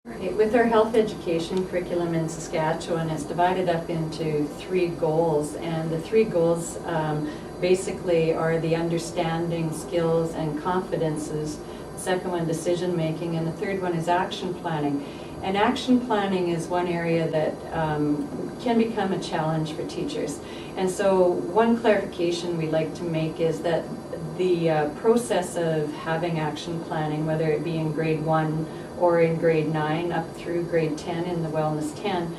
Right. With our health education curriculum in Saskatchewan, it's divided up into 3 goals, and the 3 goals basically are the understanding, skills, and confidences. The second one, decision making, and the third one is action planning. And action planning is one area that can become a challenge for teachers. And so one clarification we'd like to make is that the process of having action planning, whether it be in grade 1 or in grade 9 up through grade 10 in the Wellness 10,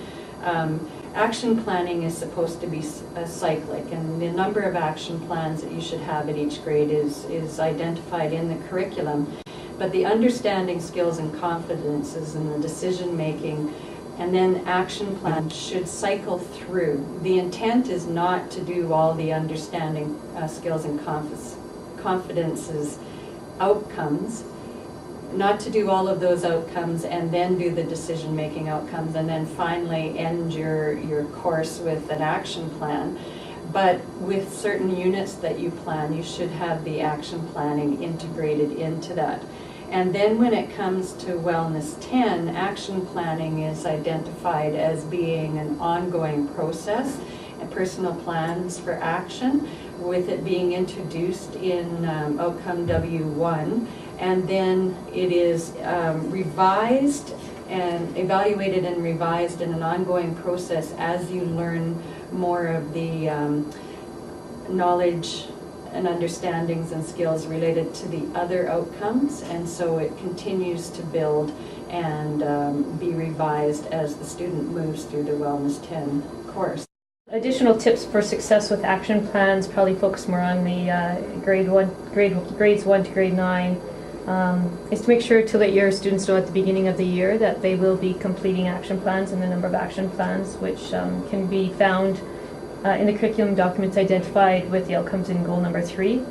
action planning is supposed to be cyclic, and the number of action plans that you should have at each grade is identified in the curriculum. But the understanding, skills, and confidences, and the decision making, and then action plan should cycle through. The intent is not to do all the understanding, skills, and confidences outcomes, not to do all of those outcomes and then do the decision making outcomes and then finally end your course with an action plan. But with certain units that you plan, you should have the action planning integrated into that. And then when it comes to Wellness 10, action planning is identified as being an ongoing process, and personal plans for action, with it being introduced in outcome W1, and then it is revised and evaluated and revised in an ongoing process as you learn more of the knowledge and understandings and skills related to the other outcomes, and so it continues to build and be revised as the student moves through the Wellness 10 course. Additional tips for success with action plans probably focus more on the grades 1 to grade 9. Is to make sure to let your students know at the beginning of the year that they will be completing action plans and the number of action plans, which can be found in the curriculum documents identified with the outcomes in goal number 3.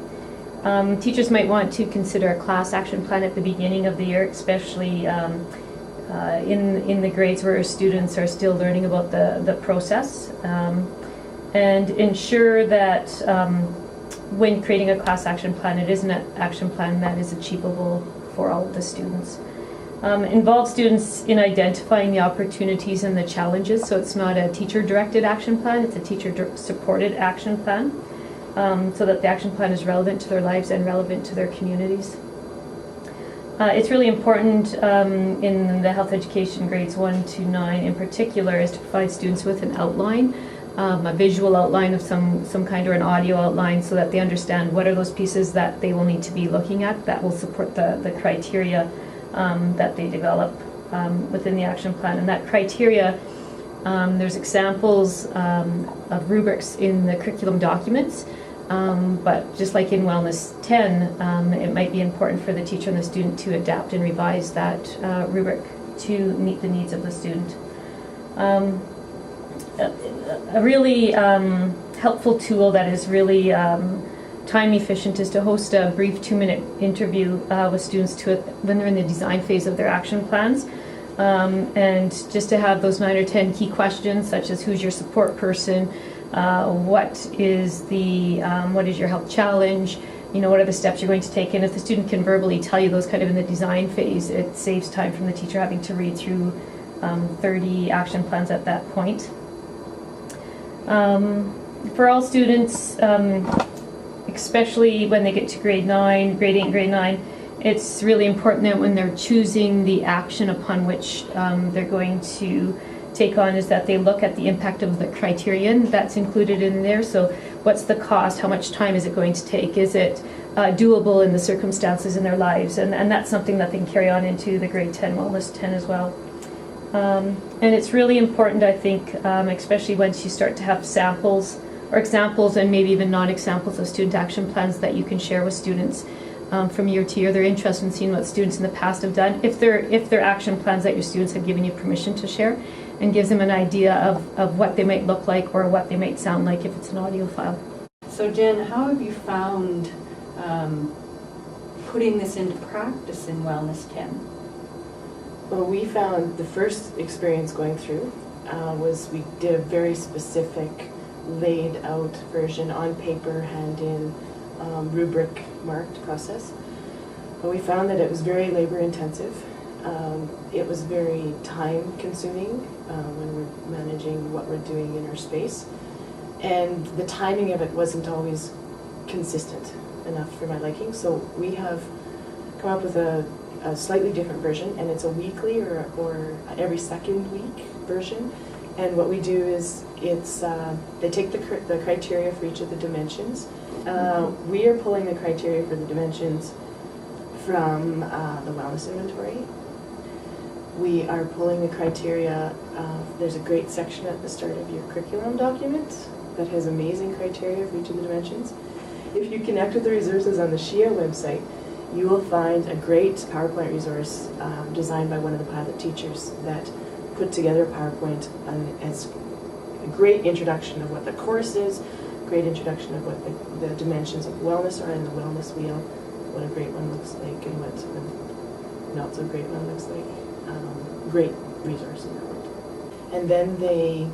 Teachers might want to consider a class action plan at the beginning of the year, especially in the grades where students are still learning about the process, and ensure that when creating a class action plan, it is an action plan that is achievable for all of the students. Involve students in identifying the opportunities and the challenges, so it's not a teacher-directed action plan, it's a teacher-supported action plan, so that the action plan is relevant to their lives and relevant to their communities. It's really important in the health education grades 1 to 9 in particular is to provide students with an outline, a visual outline of some kind, or an audio outline, so that they understand what are those pieces that they will need to be looking at that will support the criteria that they develop within the action plan. And that criteria, there's examples of rubrics in the curriculum documents, but just like in Wellness 10, it might be important for the teacher and the student to adapt and revise that rubric to meet the needs of the student. A really helpful tool that is really time efficient is to host a brief 2-minute interview with students when they're in the design phase of their action plans, and just to have those 9 or 10 key questions, such as who's your support person, what is your health challenge, what are the steps you're going to take. And if the student can verbally tell you those kind of in the design phase, it saves time from the teacher having to read through 30 action plans at that point. For all students, especially when they get to grade 8 and grade 9, it's really important that when they're choosing the action upon which they're going to take on, is that they look at the impact of the criterion that's included in there. So what's the cost? How much time is it going to take? Is it doable in the circumstances in their lives? And that's something that they can carry on into the grade 10 Wellness 10 as well. And it's really important, I think, especially once you start to have samples or examples and maybe even non-examples of student action plans that you can share with students from year to year. They're interested in seeing what students in the past have done, if they're action plans that your students have given you permission to share, and gives them an idea of what they might look like or what they might sound like if it's an audio file. So Jen, how have you found putting this into practice in Wellness 10? Well, we found the first experience going through was we did a very specific laid out version on paper, hand in, rubric marked process. But we found that it was very labor intensive. It was very time consuming when we're managing what we're doing in our space. And the timing of it wasn't always consistent enough for my liking. So we have come up with a slightly different version, and it's a weekly or every second week version. And what we do is they take the criteria for each of the dimensions. We are pulling the criteria for the dimensions from the wellness inventory. We are pulling the criteria, there's a great section at the start of your curriculum document that has amazing criteria for each of the dimensions. If you connect with the resources on the SHEA website, you will find a great PowerPoint resource designed by one of the pilot teachers that put together a PowerPoint, and it's a great introduction of what the course is, great introduction of what the dimensions of wellness are in the wellness wheel, what a great one looks like and what a not so great one looks like. Great resource in that one. And then they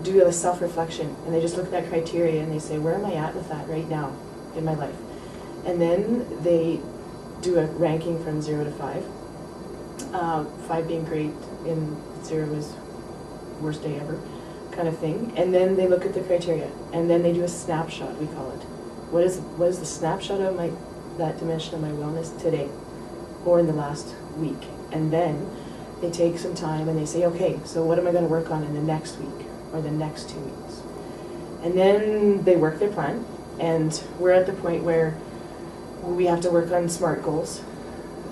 do a self-reflection, and they just look at that criteria and they say, where am I at with that right now in my life? And then they do a ranking from 0 to 5. 5 being great and 0 was worst day ever kind of thing. And then they look at the criteria, and then they do a snapshot, we call it. What is the snapshot of that dimension of my wellness today or in the last week? And then they take some time and they say, okay, so what am I going to work on in the next week or the next 2 weeks? And then they work their plan, and we're at the point where we have to work on SMART goals.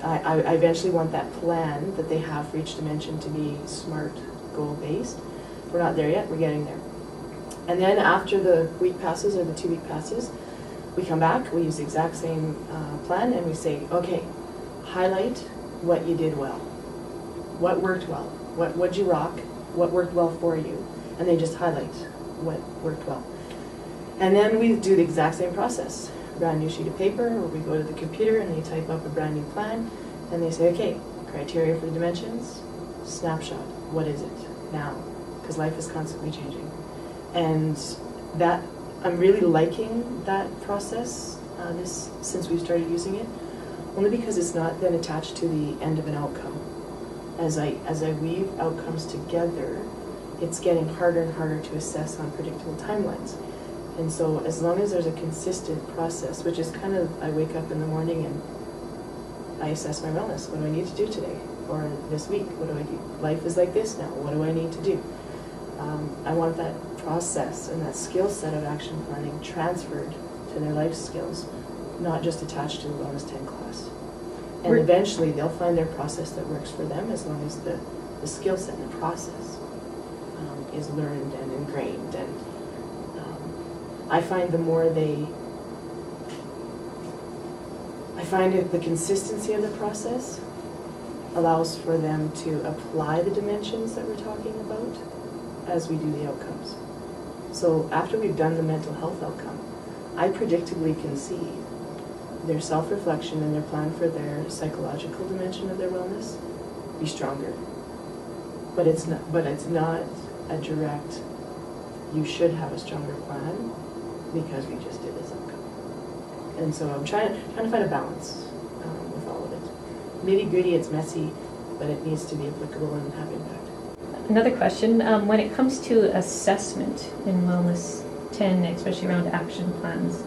I eventually want that plan that they have for each dimension to be SMART goal based. We're not there yet, we're getting there. And then after the week passes or the 2 week passes, we come back, we use the exact same plan, and we say, okay, highlight what you did well. What worked well? What'd you rock? What worked well for you? And they just highlight what worked well. And then we do the exact same process. Brand new sheet of paper, or we go to the computer and they type up a brand new plan, and they say, okay, criteria for the dimensions, snapshot, what is it now? Because life is constantly changing. And that, I'm really liking that process since we've started using it, only because it's not then attached to the end of an outcome. As I weave outcomes together, it's getting harder and harder to assess on predictable timelines. And so as long as there's a consistent process, which is kind of, I wake up in the morning and I assess my wellness. What do I need to do today? Or this week, what do I do? Life is like this now, what do I need to do? I want that process and that skill set of action planning transferred to their life skills, not just attached to the Wellness 10 class. And eventually they'll find their process that works for them, as long as the skill set and the process is learned and ingrained. And I find the more I find the consistency of the process allows for them to apply the dimensions that we're talking about as we do the outcomes. So after we've done the mental health outcome, I predictably can see their self-reflection and their plan for their psychological dimension of their wellness be stronger. But it's not a direct, you should have a stronger plan because we just did this outcome. And so I'm trying to find a balance with all of it. Nitty-gritty, it's messy, but it needs to be applicable and have impact. Another question, when it comes to assessment in Wellness 10, especially around action plans,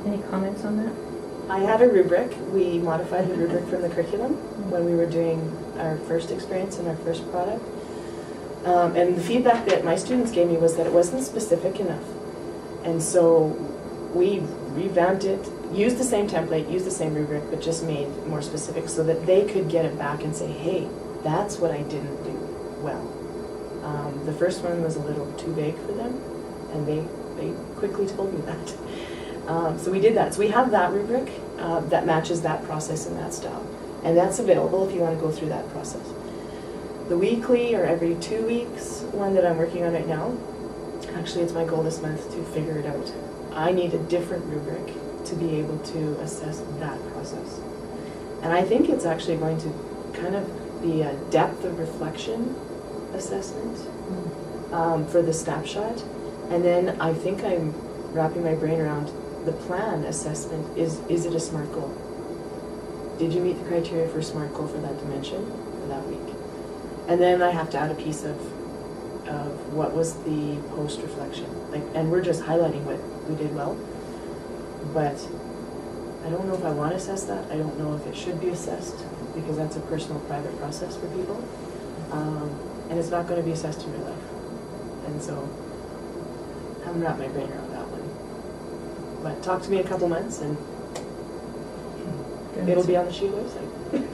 any comments on that? I had a rubric. We modified the rubric from the curriculum when we were doing our first experience in our first product. And the feedback that my students gave me was that it wasn't specific enough. And so we revamped it, used the same template, used the same rubric, but just made more specific so that they could get it back and say, hey, that's what I didn't do well. The first one was a little too vague for them, and they quickly told me that. So we did that. So we have that rubric that matches that process and that style. And that's available if you want to go through that process. The weekly or every 2 weeks one that I'm working on right now, actually it's my goal this month to figure it out. I need a different rubric to be able to assess that process. And I think it's actually going to kind of be a depth of reflection assessment for the snapshot. And then I think I'm wrapping my brain around the plan assessment. Is it a SMART goal? did you meet the criteria for SMART goal for that dimension for that week? And then I have to add a piece of what was the post-reflection. Like, and we're just highlighting what we did well, but I don't know if I want to assess that. I don't know if it should be assessed, because that's a personal, private process for people. And it's not going to be assessed in real life. And so I haven't wrapped my brain around that one. But talk to me in a couple months and it'll be on the SHEA website.